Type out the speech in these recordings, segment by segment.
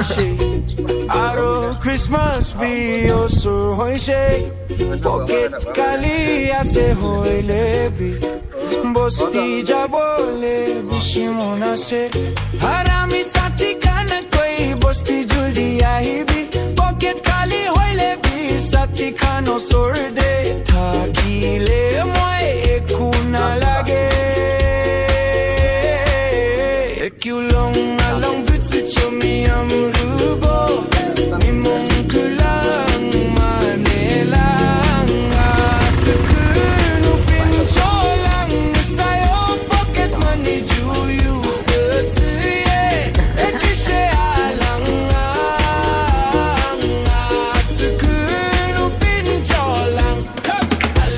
ahishe. Aro Christmas be oso hoishe. Pocket kali ase hoile bi. Bosti jabole bishimona se. Harami sati kana koi bosti juldi ahi bi. Pocket kali hoile bi sati kano sorde. Thakile moy ekuna lage. Ekulong along bütsit yomi amrubo. Mimong kulang manelang. Atsukun upin cholang. Sayo pocket money ju use the tuye. Ekishe alang. Atsukun upin cholang.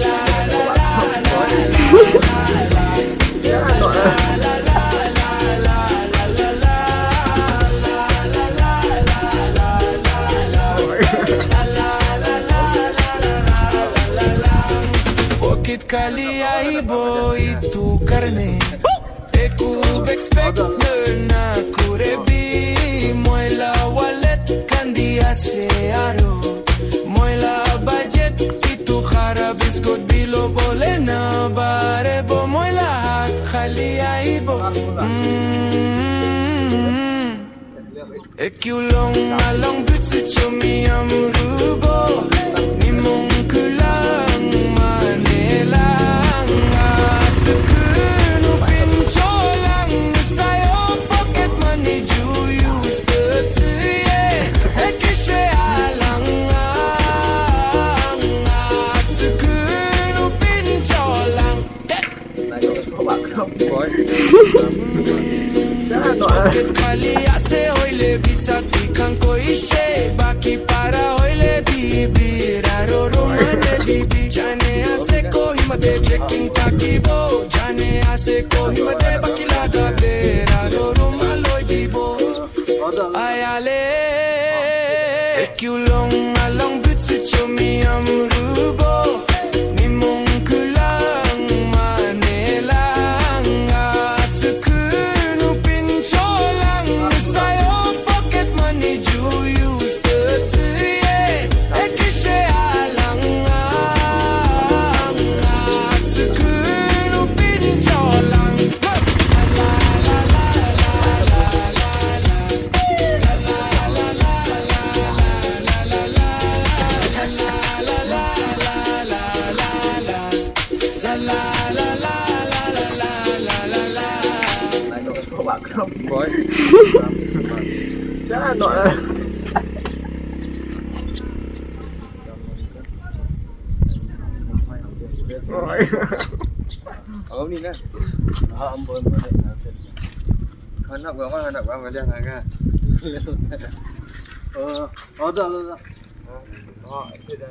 La la la la Pocket kali aibo itu karne Ekub expect na kurebi Moila wallet kandi ase aro Moila budget itu kharab is good bilo bole na bare bo Moila hat khali aibo Ekulong along bütsit yomi amrubo Nimong kulang manelang Atsukun upin cholang Sayo pocket money ju use the tuye Ekishe alang Atsukun upin cholang Pocket kali ase hoile bisati kan koishe Baki para hoile bibi Raro romane bibi Jane ase kohimate checking takibo Jane ase kohimate baki laga de Raro romaloi dibo Ayale Ekulong along bütsit yomi amrubo Nimong kulang manelang Atsukun upin cholang Sayo pocket money ju use the tuye Ekishe alang Atsukun upin cholang La la la la la la la Boy. Jangan nak. Ở đi nè. Ampun. Anak gua dia enggak. Oh, ada. Oh, itu dah